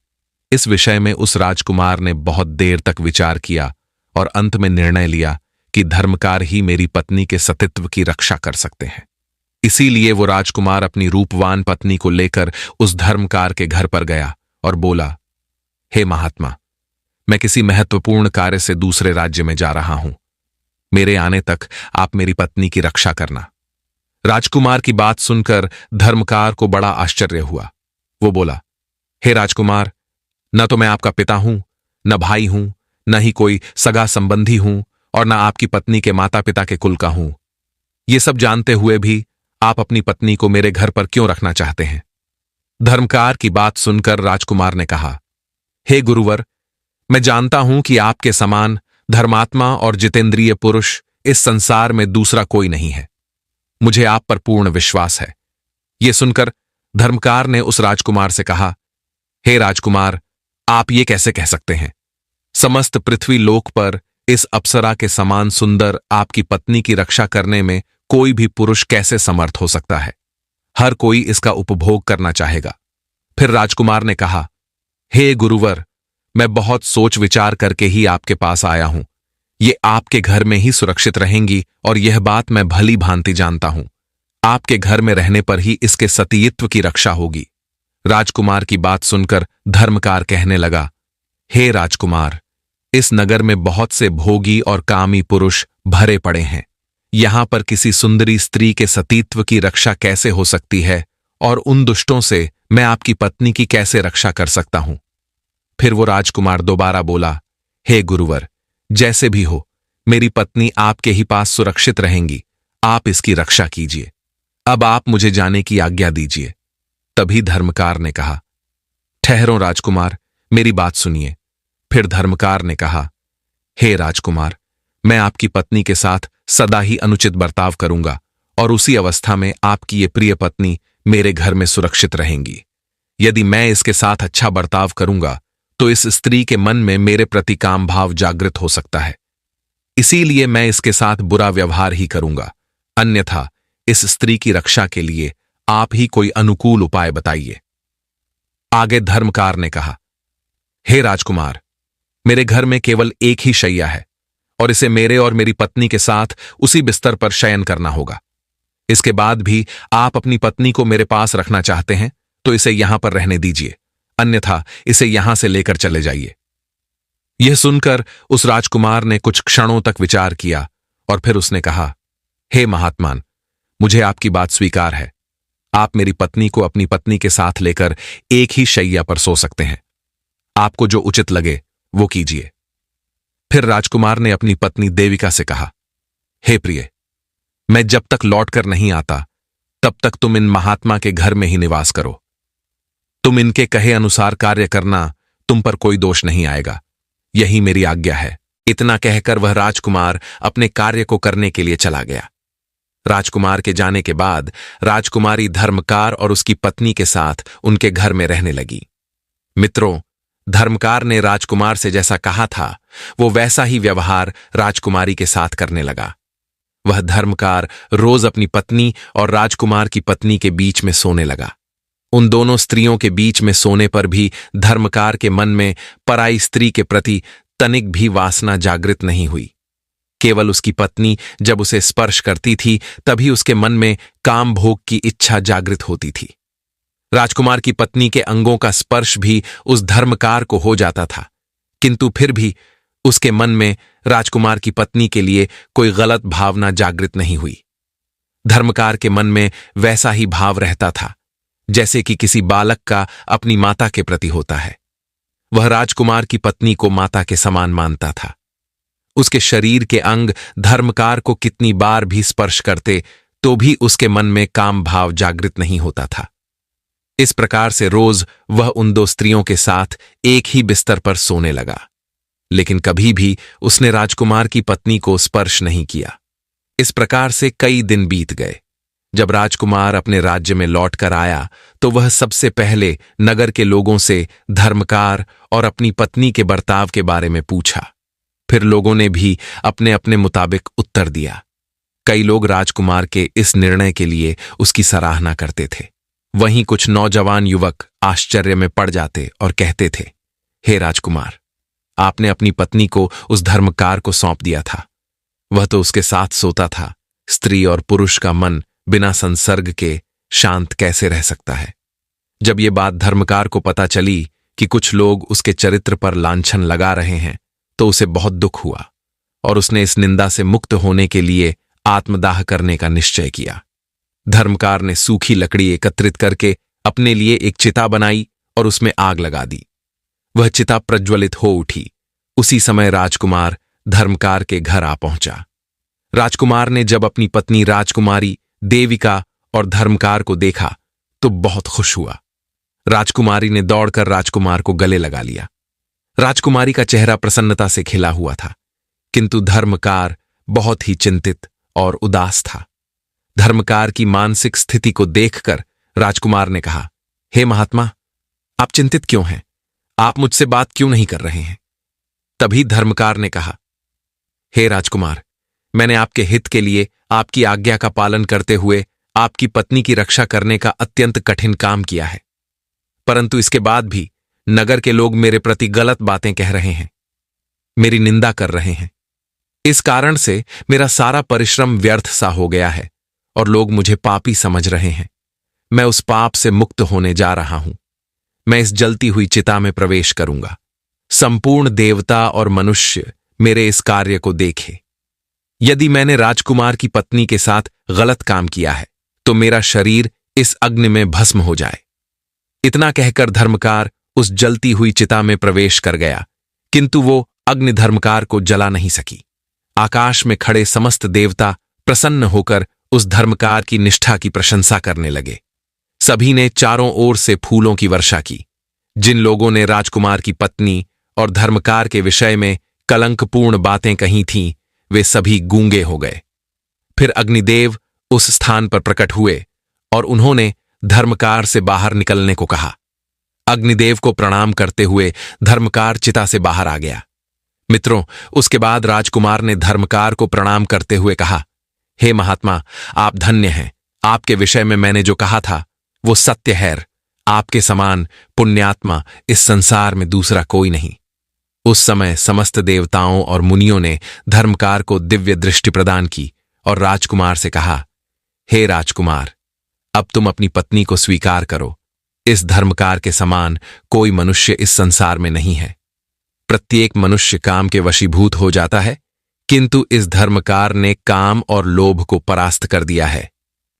इस विषय में उस राजकुमार ने बहुत देर तक विचार किया और अंत में निर्णय लिया कि धर्मकार ही मेरी पत्नी के सतीत्व की रक्षा कर सकते हैं। इसीलिए वो राजकुमार अपनी रूपवान पत्नी को लेकर उस धर्मकार के घर पर गया और बोला, हे महात्मा, मैं किसी महत्वपूर्ण कार्य से दूसरे राज्य में जा रहा हूं। मेरे आने तक आप मेरी पत्नी की रक्षा करना। राजकुमार की बात सुनकर धर्मकार को बड़ा आश्चर्य हुआ। वो बोला, हे राजकुमार, न तो मैं आपका पिता हूं, न भाई हूं, न ही कोई सगा संबंधी हूं और न आपकी पत्नी के माता पिता के कुल का हूं। ये सब जानते हुए भी आप अपनी पत्नी को मेरे घर पर क्यों रखना चाहते हैं? धर्मकार की बात सुनकर राजकुमार ने कहा, हे गुरुवर, मैं जानता हूं कि आपके समान धर्मात्मा और जितेंद्रिय पुरुष इस संसार में दूसरा कोई नहीं है। मुझे आप पर पूर्ण विश्वास है। यह सुनकर धर्मकार ने उस राजकुमार से कहा, हे राजकुमार, आप ये कैसे कह सकते हैं? समस्त पृथ्वी लोक पर इस अप्सरा के समान सुंदर आपकी पत्नी की रक्षा करने में कोई भी पुरुष कैसे समर्थ हो सकता है? हर कोई इसका उपभोग करना चाहेगा। फिर राजकुमार ने कहा, हे गुरुवर, मैं बहुत सोच विचार करके ही आपके पास आया हूं। ये आपके घर में ही सुरक्षित रहेंगी और यह बात मैं भली भांति जानता हूं। आपके घर में रहने पर ही इसके सतीत्व की रक्षा होगी। राजकुमार की बात सुनकर धर्मकार कहने लगा, हे राजकुमार, इस नगर में बहुत से भोगी और कामी पुरुष भरे पड़े हैं। यहां पर किसी सुंदरी स्त्री के सतीत्व की रक्षा कैसे हो सकती है और उन दुष्टों से मैं आपकी पत्नी की कैसे रक्षा कर सकता हूं? फिर वो राजकुमार दोबारा बोला, हे गुरुवर, जैसे भी हो, मेरी पत्नी आपके ही पास सुरक्षित रहेंगी। आप इसकी रक्षा कीजिए। अब आप मुझे जाने की आज्ञा दीजिए। तभी धर्मकार ने कहा, ठहरो राजकुमार, मेरी बात सुनिए। फिर धर्मकार ने कहा, हे राजकुमार, मैं आपकी पत्नी के साथ सदा ही अनुचित बर्ताव करूंगा और उसी अवस्था में आपकी ये प्रिय पत्नी मेरे घर में सुरक्षित रहेंगी। यदि मैं इसके साथ अच्छा बर्ताव करूंगा तो इस स्त्री के मन में मेरे प्रति काम भाव जागृत हो सकता है। इसीलिए मैं इसके साथ बुरा व्यवहार ही करूंगा। अन्यथा इस स्त्री की रक्षा के लिए आप ही कोई अनुकूल उपाय बताइए। आगे धर्मकार ने कहा, हे राजकुमार, मेरे घर में केवल एक ही शैया है और इसे मेरे और मेरी पत्नी के साथ उसी बिस्तर पर शयन करना होगा। इसके बाद भी आप अपनी पत्नी को मेरे पास रखना चाहते हैं तो इसे यहां पर रहने दीजिए, अन्यथा इसे यहां से लेकर चले जाइए। यह सुनकर उस राजकुमार ने कुछ क्षणों तक विचार किया और फिर उसने कहा, हे महात्मान, मुझे आपकी बात स्वीकार है। आप मेरी पत्नी को अपनी पत्नी के साथ लेकर एक ही शैया पर सो सकते हैं। आपको जो उचित लगे वो कीजिए। फिर राजकुमार ने अपनी पत्नी देविका से कहा, हे प्रिय, मैं जब तक लौट कर नहीं आता तब तक तुम इन महात्मा के घर में ही निवास करो। तुम इनके कहे अनुसार कार्य करना, तुम पर कोई दोष नहीं आएगा, यही मेरी आज्ञा है। इतना कहकर वह राजकुमार अपने कार्य को करने के लिए चला गया। राजकुमार के जाने के बाद राजकुमारी धर्मकार और उसकी पत्नी के साथ उनके घर में रहने लगी। मित्रों, धर्मकार ने राजकुमार से जैसा कहा था वो वैसा ही व्यवहार राजकुमारी के साथ करने लगा। वह धर्मकार रोज अपनी पत्नी और राजकुमार की पत्नी के बीच में सोने लगा। उन दोनों स्त्रियों के बीच में सोने पर भी धर्मकार के मन में पराई स्त्री के प्रति तनिक भी वासना जागृत नहीं हुई। केवल उसकी पत्नी जब उसे स्पर्श करती थी तभी उसके मन में काम भोग की इच्छा जागृत होती थी। राजकुमार की पत्नी के अंगों का स्पर्श भी उस धर्मकार को हो जाता था, किंतु फिर भी उसके मन में राजकुमार की पत्नी के लिए कोई गलत भावना जागृत नहीं हुई। धर्मकार के मन में वैसा ही भाव रहता था जैसे कि किसी बालक का अपनी माता के प्रति होता है। वह राजकुमार की पत्नी को माता के समान मानता था। उसके शरीर के अंग धर्मकार को कितनी बार भी स्पर्श करते तो भी उसके मन में काम भाव जागृत नहीं होता था। इस प्रकार से रोज वह उन दो स्त्रियों के साथ एक ही बिस्तर पर सोने लगा, लेकिन कभी भी उसने राजकुमार की पत्नी को स्पर्श नहीं किया। इस प्रकार से कई दिन बीत गए। जब राजकुमार अपने राज्य में लौटकर आया तो वह सबसे पहले नगर के लोगों से धर्मकार और अपनी पत्नी के बर्ताव के बारे में पूछा। फिर लोगों ने भी अपने अपने मुताबिक उत्तर दिया। कई लोग राजकुमार के इस निर्णय के लिए उसकी सराहना करते थे। वहीं कुछ नौजवान युवक आश्चर्य में पड़ जाते और कहते थे, हे राजकुमार, आपने अपनी पत्नी को उस धर्मकार को सौंप दिया था। वह तो उसके साथ सोता था। स्त्री और पुरुष का मन बिना संसर्ग के शांत कैसे रह सकता है। जब ये बात धर्मकार को पता चली कि कुछ लोग उसके चरित्र पर लांछन लगा रहे हैं तो उसे बहुत दुख हुआ और उसने इस निंदा से मुक्त होने के लिए आत्मदाह करने का निश्चय किया। धर्मकार ने सूखी लकड़ी एकत्रित करके अपने लिए एक चिता बनाई और उसमें आग लगा दी। वह चिता प्रज्वलित हो उठी। उसी समय राजकुमार धर्मकार के घर आ पहुंचा। राजकुमार ने जब अपनी पत्नी राजकुमारी देविका और धर्मकार को देखा तो बहुत खुश हुआ। राजकुमारी ने दौड़कर राजकुमार को गले लगा लिया। राजकुमारी का चेहरा प्रसन्नता से खिला हुआ था, किंतु धर्मकार बहुत ही चिंतित और उदास था। धर्मकार की मानसिक स्थिति को देखकर राजकुमार ने कहा, हे महात्मा, आप चिंतित क्यों हैं? आप मुझसे बात क्यों नहीं कर रहे हैं? तभी धर्मकार ने कहा, हे राजकुमार, मैंने आपके हित के लिए आपकी आज्ञा का पालन करते हुए आपकी पत्नी की रक्षा करने का अत्यंत कठिन काम किया है, परंतु इसके बाद भी नगर के लोग मेरे प्रति गलत बातें कह रहे हैं, मेरी निंदा कर रहे हैं। इस कारण से मेरा सारा परिश्रम व्यर्थ सा हो गया है और लोग मुझे पापी समझ रहे हैं। मैं उस पाप से मुक्त होने जा रहा हूं। मैं इस जलती हुई चिता में प्रवेश करूंगा। संपूर्ण देवता और मनुष्य मेरे इस कार्य को देखे। यदि मैंने राजकुमार की पत्नी के साथ गलत काम किया है तो मेरा शरीर इस अग्नि में भस्म हो जाए। इतना कहकर धर्मकार उस जलती हुई चिता में प्रवेश कर गया, किंतु वो अग्नि धर्मकार को जला नहीं सकी। आकाश में खड़े समस्त देवता प्रसन्न होकर उस धर्मकार की निष्ठा की प्रशंसा करने लगे। सभी ने चारों ओर से फूलों की वर्षा की। जिन लोगों ने राजकुमार की पत्नी और धर्मकार के विषय में कलंकपूर्ण बातें कही थीं, वे सभी गूंगे हो गए। फिर अग्निदेव उस स्थान पर प्रकट हुए और उन्होंने धर्मकार से बाहर निकलने को कहा। अग्निदेव को प्रणाम करते हुए धर्मकार चिता से बाहर आ गया। मित्रों, उसके बाद राजकुमार ने धर्मकार को प्रणाम करते हुए कहा, हे महात्मा, आप धन्य हैं। आपके विषय में मैंने जो कहा था वो सत्य है। आपके समान पुण्यात्मा इस संसार में दूसरा कोई नहीं। उस समय समस्त देवताओं और मुनियों ने धर्मकार को दिव्य दृष्टि प्रदान की और राजकुमार से कहा, हे राजकुमार, अब तुम अपनी पत्नी को स्वीकार करो। इस धर्मकार के समान कोई मनुष्य इस संसार में नहीं है। प्रत्येक मनुष्य काम के वशीभूत हो जाता है, किंतु इस धर्मकार ने काम और लोभ को परास्त कर दिया है।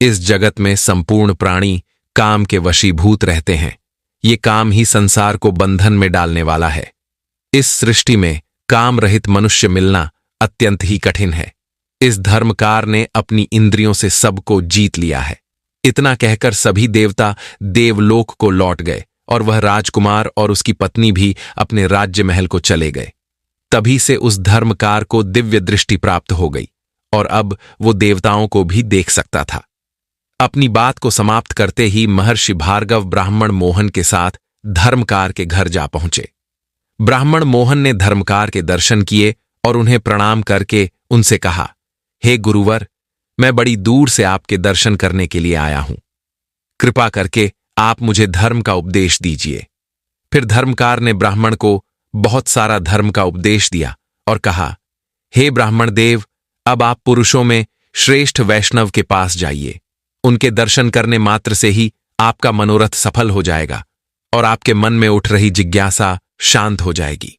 इस जगत में संपूर्ण प्राणी काम के वशीभूत रहते हैं। ये काम ही संसार को बंधन में डालने वाला है। इस सृष्टि में काम रहित मनुष्य मिलना अत्यंत ही कठिन है। इस धर्मकार ने अपनी इंद्रियों से सबको जीत लिया है। इतना कहकर सभी देवता देवलोक को लौट गए और वह राजकुमार और उसकी पत्नी भी अपने राज्य महल को चले गए। तभी से उस धर्मकार को दिव्य दृष्टि प्राप्त हो गई और अब वो देवताओं को भी देख सकता था। अपनी बात को समाप्त करते ही महर्षि भार्गव ब्राह्मण मोहन के साथ धर्मकार के घर जा पहुंचे। ब्राह्मण मोहन ने धर्मकार के दर्शन किए और उन्हें प्रणाम करके उनसे कहा, हे गुरुवर, मैं बड़ी दूर से आपके दर्शन करने के लिए आया हूं। कृपा करके आप मुझे धर्म का उपदेश दीजिए। फिर धर्मकार ने ब्राह्मण को बहुत सारा धर्म का उपदेश दिया और कहा, हे ब्राह्मण देव, अब आप पुरुषों में श्रेष्ठ वैष्णव के पास जाइए। उनके दर्शन करने मात्र से ही आपका मनोरथ सफल हो जाएगा और आपके मन में उठ रही जिज्ञासा शांत हो जाएगी।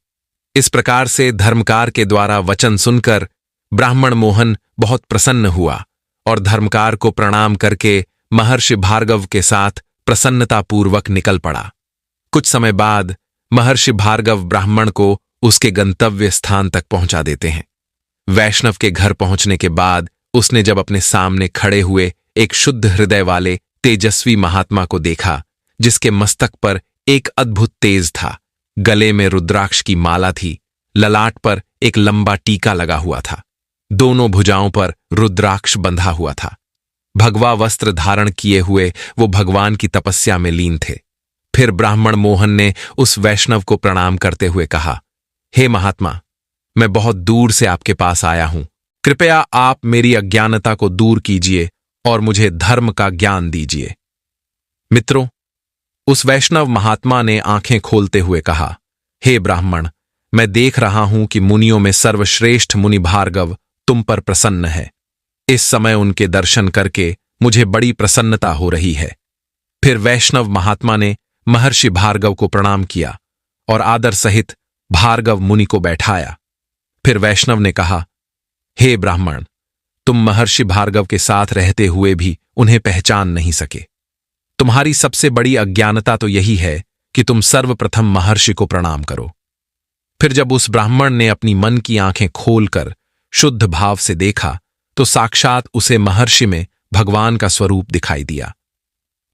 इस प्रकार से धर्मकार के द्वारा वचन सुनकर ब्राह्मण मोहन बहुत प्रसन्न हुआ और धर्मकार को प्रणाम करके महर्षि भार्गव के साथ प्रसन्नतापूर्वक निकल पड़ा। कुछ समय बाद महर्षि भार्गव ब्राह्मण को उसके गंतव्य स्थान तक पहुंचा देते हैं। वैष्णव के घर पहुंचने के बाद उसने जब अपने सामने खड़े हुए एक शुद्ध हृदय वाले तेजस्वी महात्मा को देखा, जिसके मस्तक पर एक अद्भुत तेज था, गले में रुद्राक्ष की माला थी, ललाट पर एक लंबा टीका लगा हुआ था, दोनों भुजाओं पर रुद्राक्ष बंधा हुआ था। भगवा वस्त्र धारण किए हुए वो भगवान की तपस्या में लीन थे। फिर ब्राह्मण मोहन ने उस वैष्णव को प्रणाम करते हुए कहा, हे महात्मा, मैं बहुत दूर से आपके पास आया हूं। कृपया आप मेरी अज्ञानता को दूर कीजिए और मुझे धर्म का ज्ञान दीजिए। मित्रों, उस वैष्णव महात्मा ने आंखें खोलते हुए कहा, हे ब्राह्मण, मैं देख रहा हूं कि मुनियों में सर्वश्रेष्ठ मुनि भार्गव तुम पर प्रसन्न है। इस समय उनके दर्शन करके मुझे बड़ी प्रसन्नता हो रही है। फिर वैष्णव महात्मा ने महर्षि भार्गव को प्रणाम किया और आदर सहित भार्गव मुनि को बैठाया। फिर वैष्णव ने कहा, हे ब्राह्मण, तुम महर्षि भार्गव के साथ रहते हुए भी उन्हें पहचान नहीं सके। तुम्हारी सबसे बड़ी अज्ञानता तो यही है कि तुम सर्वप्रथम महर्षि को प्रणाम करो। फिर जब उस ब्राह्मण ने अपनी मन की आंखें खोलकर शुद्ध भाव से देखा तो साक्षात उसे महर्षि में भगवान का स्वरूप दिखाई दिया।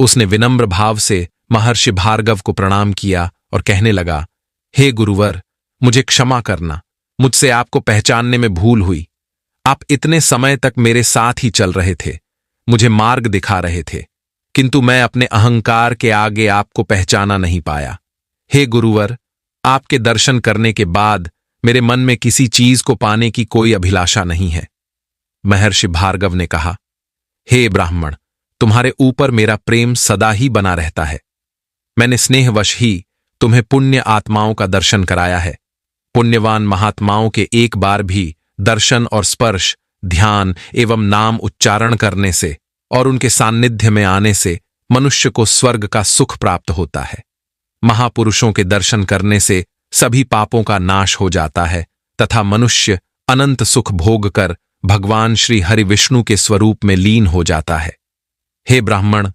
उसने विनम्र भाव से महर्षि भार्गव को प्रणाम किया और कहने लगा, हे गुरुवर, मुझे क्षमा करना, मुझसे आपको पहचानने में भूल हुई। आप इतने समय तक मेरे साथ ही चल रहे थे, मुझे मार्ग दिखा रहे थे, किंतु मैं अपने अहंकार के आगे आपको पहचाना नहीं पाया। हे गुरुवर, आपके दर्शन करने के बाद मेरे मन में किसी चीज को पाने की कोई अभिलाषा नहीं है। महर्षि भार्गव ने कहा, हे ब्राह्मण, तुम्हारे ऊपर मेरा प्रेम सदा ही बना रहता है। मैंने स्नेहवश ही तुम्हें पुण्य आत्माओं का दर्शन कराया है। पुण्यवान महात्माओं के एक बार भी दर्शन और स्पर्श, ध्यान एवं नाम उच्चारण करने से और उनके सान्निध्य में आने से मनुष्य को स्वर्ग का सुख प्राप्त होता है। महापुरुषों के दर्शन करने से सभी पापों का नाश हो जाता है तथा मनुष्य अनंत सुख भोग कर भगवान श्री हरि विष्णु के स्वरूप में लीन हो जाता है। हे ब्राह्मण,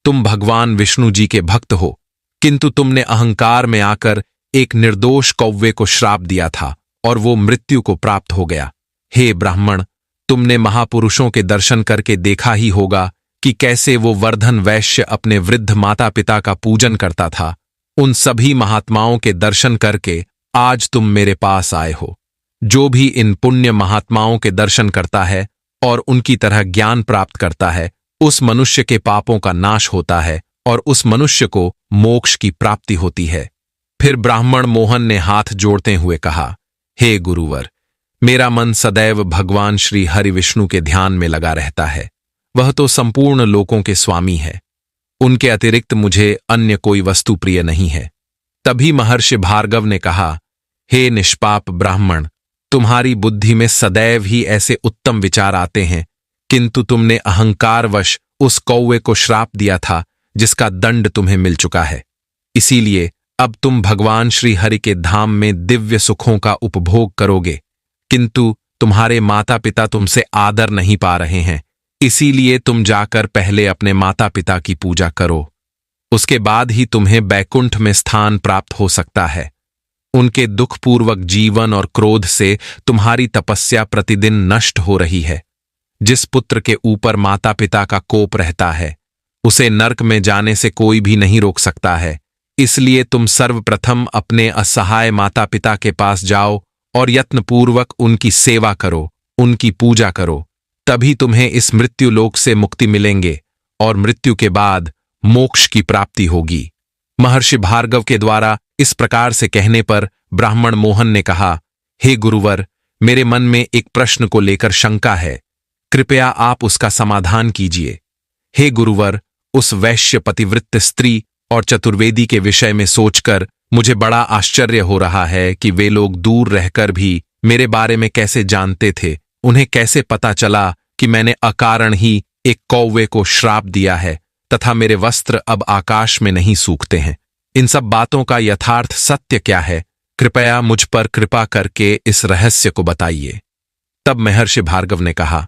तुम भगवान विष्णु जी के भक्त हो, किंतु तुमने अहंकार में आकर एक निर्दोष कौवे को श्राप दिया था और वो मृत्यु को प्राप्त हो गया। हे ब्राह्मण, तुमने महापुरुषों के दर्शन करके देखा ही होगा कि कैसे वो वर्धन वैश्य अपने वृद्ध माता पिता का पूजन करता था। उन सभी महात्माओं के दर्शन करके आज तुम मेरे पास आए हो। जो भी इन पुण्य महात्माओं के दर्शन करता है और उनकी तरह ज्ञान प्राप्त करता है, उस मनुष्य के पापों का नाश होता है और उस मनुष्य को मोक्ष की प्राप्ति होती है। फिर ब्राह्मण मोहन ने हाथ जोड़ते हुए कहा, हे गुरुवर, मेरा मन सदैव भगवान श्री हरि विष्णु के ध्यान में लगा रहता है। वह तो संपूर्ण लोकों के स्वामी है। उनके अतिरिक्त मुझे अन्य कोई वस्तु प्रिय नहीं है। तभी महर्षि भार्गव ने कहा, हे निष्पाप ब्राह्मण, तुम्हारी बुद्धि में सदैव ही ऐसे उत्तम विचार आते हैं, किंतु तुमने अहंकारवश उस कौवे को श्राप दिया था जिसका दंड तुम्हें मिल चुका है। इसीलिए अब तुम भगवान श्री हरि के धाम में दिव्य सुखों का उपभोग करोगे, किंतु तुम्हारे माता पिता तुमसे आदर नहीं पा रहे हैं। इसीलिए तुम जाकर पहले अपने माता पिता की पूजा करो, उसके बाद ही तुम्हें बैकुंठ में स्थान प्राप्त हो सकता है। उनके दुखपूर्वक जीवन और क्रोध से तुम्हारी तपस्या प्रतिदिन नष्ट हो रही है। जिस पुत्र के ऊपर माता पिता का कोप रहता है, उसे नरक में जाने से कोई भी नहीं रोक सकता है। इसलिए तुम सर्वप्रथम अपने असहाय माता पिता के पास जाओ और यत्नपूर्वक उनकी सेवा करो, उनकी पूजा करो, तभी तुम्हें इस मृत्यु लोक से मुक्ति मिलेंगे और मृत्यु के बाद मोक्ष की प्राप्ति होगी। महर्षि भार्गव के द्वारा इस प्रकार से कहने पर ब्राह्मण मोहन ने कहा, हे गुरुवर, मेरे मन में एक प्रश्न को लेकर शंका है, कृपया आप उसका समाधान कीजिए। हे गुरुवर, उस वैश्य पतिव्रत स्त्री और चतुर्वेदी के विषय में सोचकर मुझे बड़ा आश्चर्य हो रहा है कि वे लोग दूर रहकर भी मेरे बारे में कैसे जानते थे। उन्हें कैसे पता चला कि मैंने अकारण ही एक कौवे को श्राप दिया है तथा मेरे वस्त्र अब आकाश में नहीं सूखते हैं। इन सब बातों का यथार्थ सत्य क्या है? कृपया मुझ पर कृपा करके इस रहस्य को बताइए। तब महर्षि भार्गव ने कहा,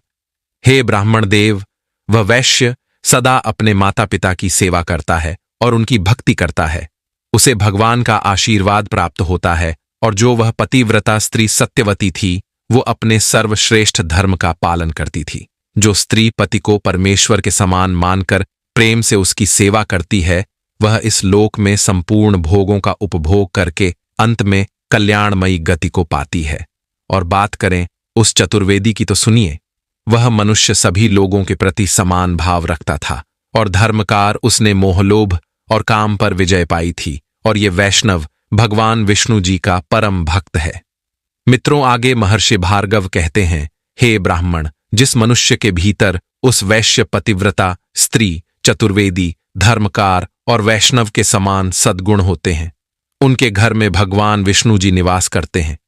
हे ब्राह्मण देव, वह वैश्य सदा अपने माता पिता की सेवा करता है और उनकी भक्ति करता है। उसे भगवान का आशीर्वाद प्राप्त होता है, और जो वह पतिव्रता स्त्री सत्यवती थी, वो अपने सर्वश्रेष्ठ धर्म का पालन करती थी। जो स्त्री पति को परमेश्वर के समान मानकर प्रेम से उसकी सेवा करती है, वह इस लोक में संपूर्ण भोगों का उपभोग करके अंत में कल्याणमयी गति को पाती है। और बात करें उस चतुर्वेदी की तो सुनिए। वह मनुष्य सभी लोगों के प्रति समान भाव रखता था, और धर्मकार उसने मोहलोभ और काम पर विजय पाई थी, और ये वैष्णव भगवान विष्णु जी का परम भक्त है। मित्रों, आगे महर्षि भार्गव कहते हैं, हे ब्राह्मण, जिस मनुष्य के भीतर उस वैश्य पतिव्रता स्त्री, चतुर्वेदी, धर्मकार और वैष्णव के समान सद्गुण होते हैं, उनके घर में भगवान विष्णु जी निवास करते हैं।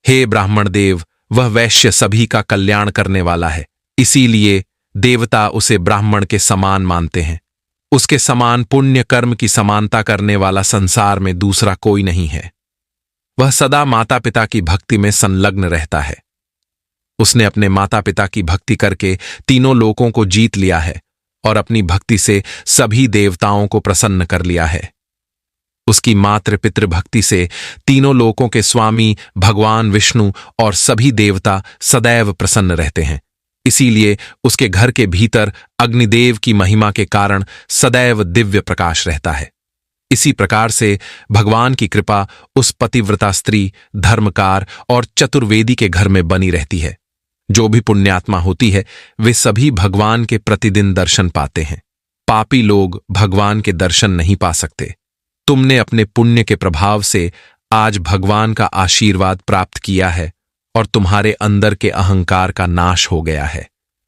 हे ब्राह्मण देव, वह वैश्य सभी का कल्याण करने वाला है, इसीलिए देवता उसे ब्राह्मण के समान मानते हैं। उसके समान पुण्य कर्म की समानता करने वाला संसार में दूसरा कोई नहीं है। वह सदा माता पिता की भक्ति में संलग्न रहता है। उसने अपने माता पिता की भक्ति करके तीनों लोकों को जीत लिया है और अपनी भक्ति से सभी देवताओं को प्रसन्न कर लिया है। उसकी मातृ पितृ भक्ति से तीनों लोकों के स्वामी भगवान विष्णु और सभी देवता सदैव प्रसन्न रहते हैं। इसीलिए उसके घर के भीतर अग्निदेव की महिमा के कारण सदैव दिव्य प्रकाश रहता है। इसी प्रकार से भगवान की कृपा उस पतिव्रता स्त्री, धर्मकार और चतुर्वेदी के घर में बनी रहती है। जो भी पुण्यात्मा होती है, वे सभी भगवान के प्रतिदिन दर्शन पाते हैं। पापी लोग भगवान के दर्शन नहीं पा सकते। तुमने अपने पुण्य के प्रभाव से आज भगवान का आशीर्वाद प्राप्त किया है और तुम्हारे अंदर के अहंकार का नाश हो गया है।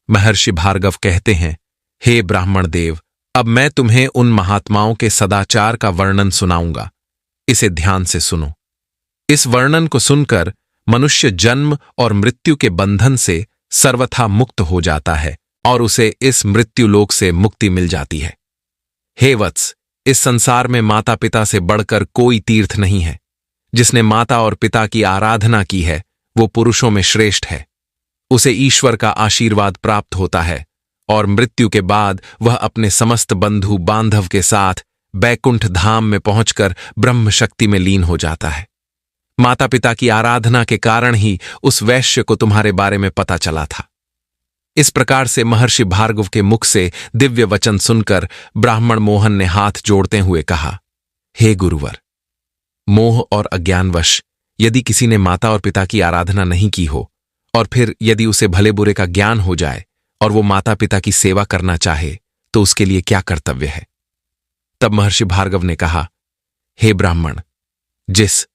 महर्षि भार्गव कहते हैं, हे ब्राह्मण देव, अब मैं तुम्हें उन महात्माओं के सदाचार का वर्णन सुनाऊंगा। इसे ध्यान से सुनो। इस वर्णन को सुनकर मनुष्य जन्म और मृत्यु के बंधन से सर्वथा मुक्त हो जाता है और उसे इस मृत्युलोक से मुक्ति मिल जाती है। हे वत्स, इस संसार में माता पिता से बढ़कर कोई तीर्थ नहीं है। जिसने माता और पिता की आराधना की है, वो पुरुषों में श्रेष्ठ है। उसे ईश्वर का आशीर्वाद प्राप्त होता है और मृत्यु के बाद वह अपने समस्त बंधु बांधव के साथ बैकुंठ धाम में पहुंचकर ब्रह्म शक्ति में लीन हो जाता है। माता पिता की आराधना के कारण ही उस वैश्य को तुम्हारे बारे में पता चला था। इस प्रकार से महर्षि भार्गव के मुख से दिव्य वचन सुनकर ब्राह्मण मोहन ने हाथ जोड़ते हुए कहा, हे गुरुवर, मोह और अज्ञानवश यदि किसी ने माता और पिता की आराधना नहीं की हो और फिर यदि उसे भले बुरे का ज्ञान हो जाए और वो माता पिता की सेवा करना चाहे, तो उसके लिए क्या कर्तव्य है? तब महर्षि भार्गव ने कहा, हे ब्राह्मण, जिस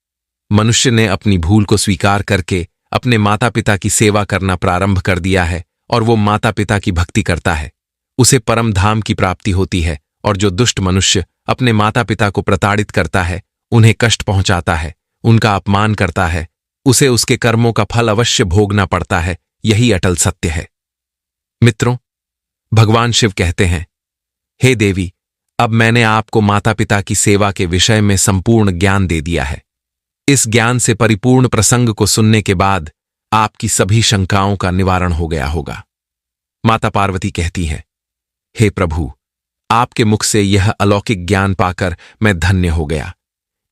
मनुष्य ने अपनी भूल को स्वीकार करके अपने माता पिता की सेवा करना प्रारंभ कर दिया है और वो माता पिता की भक्ति करता है, उसे परम धाम की प्राप्ति होती है और जो दुष्ट मनुष्य अपने माता पिता को प्रताड़ित करता है, उन्हें कष्ट पहुंचाता है, उनका अपमान करता है, उसे उसके कर्मों का फल अवश्य भोगना पड़ता है। यही अटल सत्य है। मित्रों, भगवान शिव कहते हैं, हे देवी, अब मैंने आपको माता पिता की सेवा के विषय में संपूर्ण ज्ञान दे दिया है। इस ज्ञान से परिपूर्ण प्रसंग को सुनने के बाद आपकी सभी शंकाओं का निवारण हो गया होगा। माता पार्वती कहती हैं, हे प्रभु, आपके मुख से यह अलौकिक ज्ञान पाकर मैं धन्य हो गया।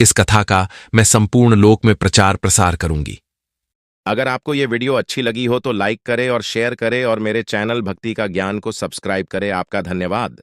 इस कथा का मैं संपूर्ण लोक में प्रचार प्रसार करूंगी। अगर आपको ये वीडियो अच्छी लगी हो तो लाइक करें और शेयर करें और मेरे चैनल भक्ति का ज्ञान को सब्सक्राइब करें। आपका धन्यवाद।